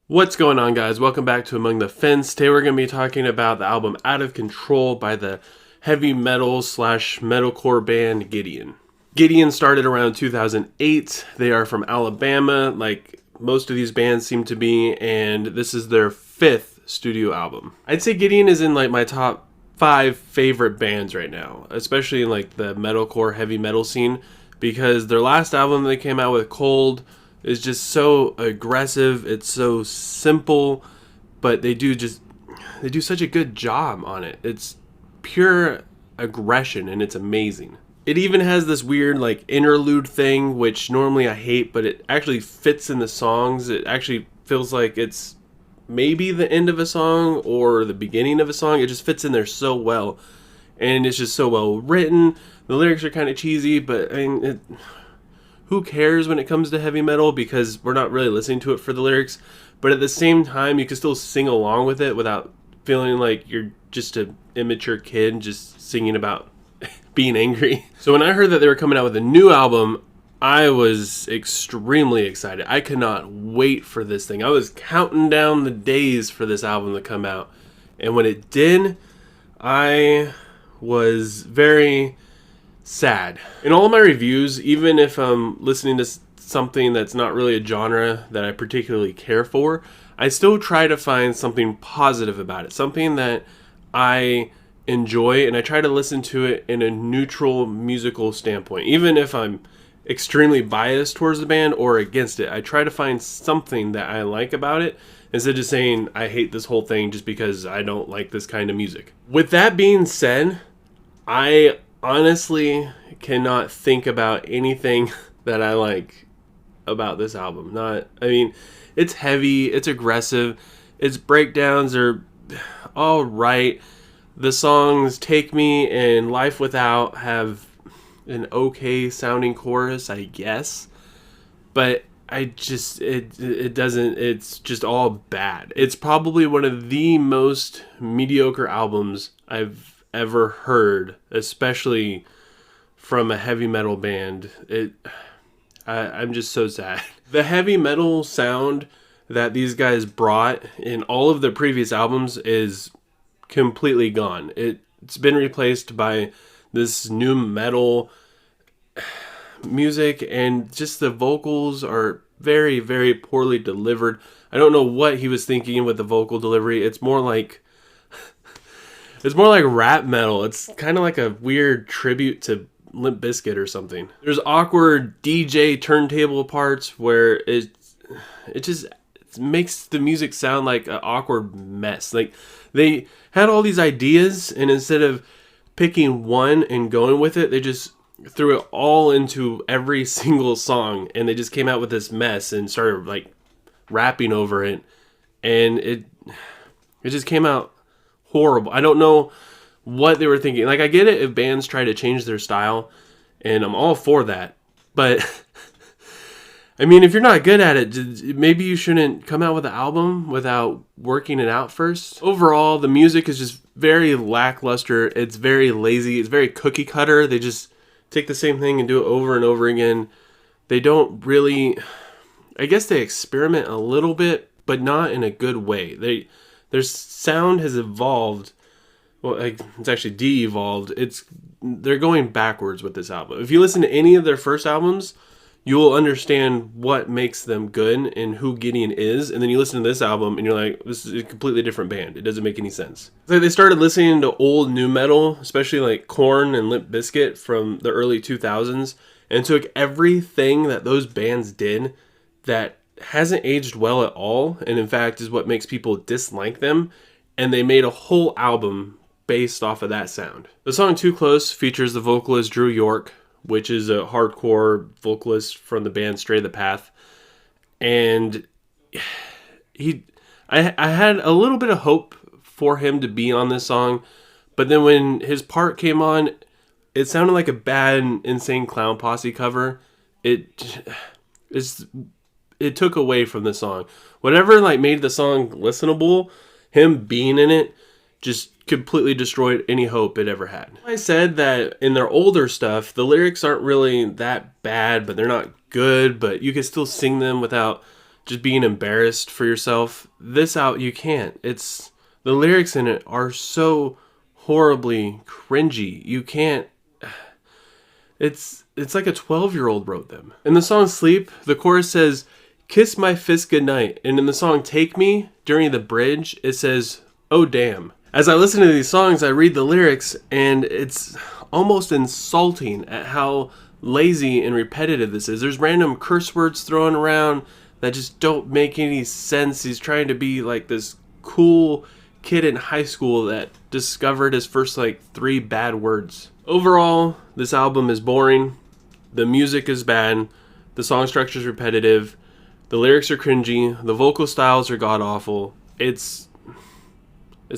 What's going on, guys? Welcome back to Among the Fence. Today we're going to be talking about the album Out of Control by the heavy metal slash metalcore band Gideon. Gideon started around 2008. They are from Alabama, like most of these bands seem to be, and this is their fifth studio album. I'd say Gideon is in like my top 5 favorite bands right now, especially in like the metalcore heavy metal scene, because their last album they came out with, Cold, is just so aggressive. It's so simple, but they do such a good job on it. It's pure aggression and it's amazing. It even has this weird like interlude thing, which normally I hate, but it actually fits in the songs. It actually feels like it's maybe the end of a song or the beginning of a song. It just fits in there so well, and it's just so well written. The lyrics are kind of cheesy, but I mean, who cares when it comes to heavy metal, because we're not really listening to it for the lyrics. But at the same time, you can still sing along with it without feeling like you're just an immature kid just singing about being angry. So when I heard that they were coming out with a new album, I was extremely excited. I could not wait for this thing. I was counting down the days for this album to come out. And when it did, I was very sad. In all of my reviews, even if I'm listening to something that's not really a genre that I particularly care for, I still try to find something positive about it, something that I enjoy, and I try to listen to it in a neutral musical standpoint. Even if I'm extremely biased towards the band or against it, I try to find something that I like about it, instead of just saying I hate this whole thing just because I don't like this kind of music. With that being said, I honestly cannot think about anything that I like about this album. It's heavy, it's aggressive, its breakdowns are all right. The songs Take Me and Life Without have an okay sounding chorus, I guess, but it doesn't, it's just all bad. It's probably one of the most mediocre albums I've ever heard, especially from a heavy metal band. I'm just so sad. The heavy metal sound that these guys brought in all of their previous albums is completely gone. It's been replaced by this new metal music, and just the vocals are very, very poorly delivered. I don't know what he was thinking with the vocal delivery. It's more like rap metal. It's kind of like a weird tribute to Limp Bizkit or something. There's awkward DJ turntable parts where it just makes the music sound like an awkward mess. Like, they had all these ideas, and instead of picking one and going with it, they just threw it all into every single song, and they just came out with this mess and started like rapping over it, and it just came out horrible. I don't know what they were thinking. Like, I get it if bands try to change their style, and I'm all for that, but I mean, if you're not good at it, maybe you shouldn't come out with an album without working it out first. Overall, the music is just very lackluster. It's very lazy. It's very cookie cutter. They just take the same thing and do it over and over again. They don't really, I guess they experiment a little bit, but not in a good way. Their sound has evolved. Well, it's actually de-evolved. They're going backwards with this album. If you listen to any of their first albums, you will understand what makes them good and who Gideon is. And then you listen to this album and you're like, this is a completely different band. It doesn't make any sense. It's like they started listening to old new metal, especially like Korn and Limp Bizkit from the early 2000s, and took everything that those bands did that hasn't aged well at all, and in fact is what makes people dislike them, and they made a whole album based off of that sound. The song Too Close features the vocalist Drew York, which is a hardcore vocalist from the band Stray the Path. And I had a little bit of hope for him to be on this song, but then when his part came on, it sounded like a bad Insane Clown Posse cover. It took away from the song. Whatever like made the song listenable, him being in it just completely destroyed any hope it ever had. I said that in their older stuff, the lyrics aren't really that bad, but they're not good, but you can still sing them without just being embarrassed for yourself. This out, you can't. The lyrics in it are so horribly cringy. You can't. It's like a 12-year-old wrote them. In the song Sleep, the chorus says, "Kiss my fist goodnight." And in the song Take Me, during the bridge, it says, "Oh damn." As I listen to these songs, I read the lyrics, and it's almost insulting at how lazy and repetitive this is. There's random curse words thrown around that just don't make any sense. He's trying to be like this cool kid in high school that discovered his first like 3 bad words. Overall, this album is boring. The music is bad. The song structure is repetitive. The lyrics are cringy. The vocal styles are god awful. It's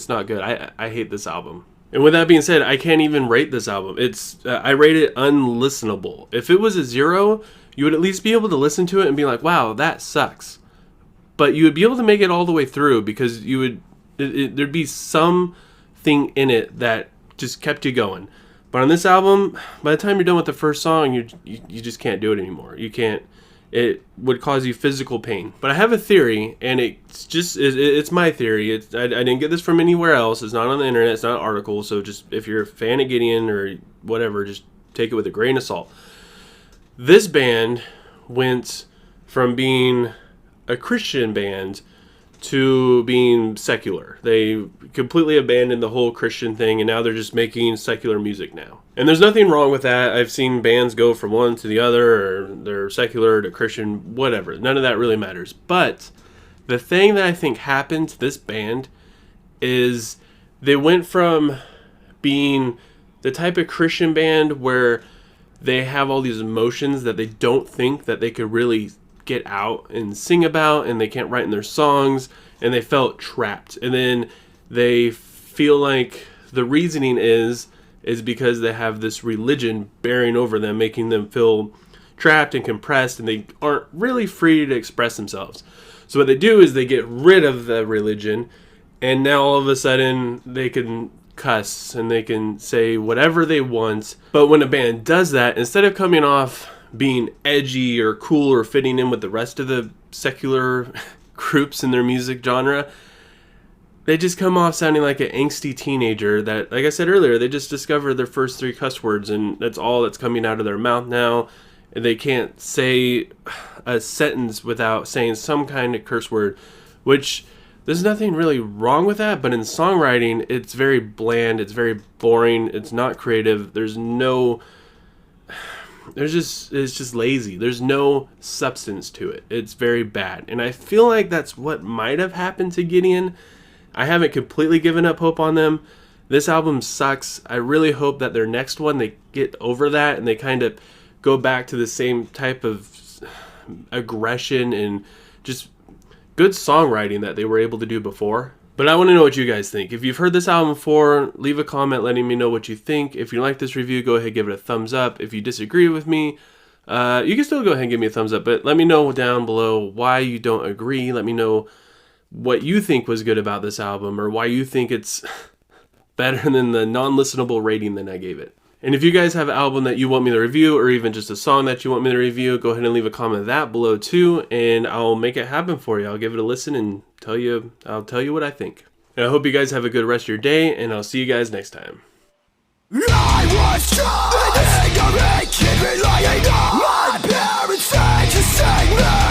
not good. I hate this album. And with that being said, I can't even rate this album. I rate it unlistenable. If it was a 0, you would at least be able to listen to it and be like, wow, that sucks. But you would be able to make it all the way through because there'd be something in it that just kept you going. But on this album, by the time you're done with the first song, you just can't do it anymore. You can't. It would cause you physical pain. But I have a theory, and it's my theory. I didn't get this from anywhere else. It's not on the internet. It's not an article. So just if you're a fan of Gideon or whatever, just take it with a grain of salt. This band went from being a Christian band to being secular. They completely abandoned the whole Christian thing, and now they're just making secular music now. And there's nothing wrong with that. I've seen bands go from one to the other, or they're secular to Christian, whatever. None of that really matters. But the thing that I think happened to this band is they went from being the type of Christian band where they have all these emotions that they don't think that they could really get out and sing about, and they can't write in their songs, and they felt trapped. And then they feel like the reasoning is because they have this religion bearing over them, making them feel trapped and compressed, and they aren't really free to express themselves. So what they do is they get rid of the religion, and now all of a sudden they can cuss and they can say whatever they want. But when a band does that, instead of coming off being edgy or cool or fitting in with the rest of the secular groups in their music genre, they just come off sounding like an angsty teenager that, like I said earlier, they just discovered their first 3 cuss words, and that's all that's coming out of their mouth now. And they can't say a sentence without saying some kind of curse word, which there's nothing really wrong with that, but in songwriting, it's very bland, it's very boring, it's not creative, it's just lazy. There's no substance to it. It's very bad. And I feel like that's what might have happened to Gideon. I haven't completely given up hope on them. This album sucks. I really hope that their next one, they get over that and they kind of go back to the same type of aggression and just good songwriting that they were able to do before. But I want to know what you guys think. If you've heard this album before, leave a comment letting me know what you think. If you like this review, go ahead and give it a thumbs up. If you disagree with me, you can still go ahead and give me a thumbs up. But let me know down below why you don't agree. Let me know what you think was good about this album, or why you think it's better than the non-listenable rating that I gave it. And if you guys have an album that you want me to review, or even just a song that you want me to review, go ahead and leave a comment that below too, and I'll make it happen for you. I'll give it a listen and I'll tell you what I think. And I hope you guys have a good rest of your day, and I'll see you guys next time. I was trying, an ignorant kid relying on my parents' said to save me.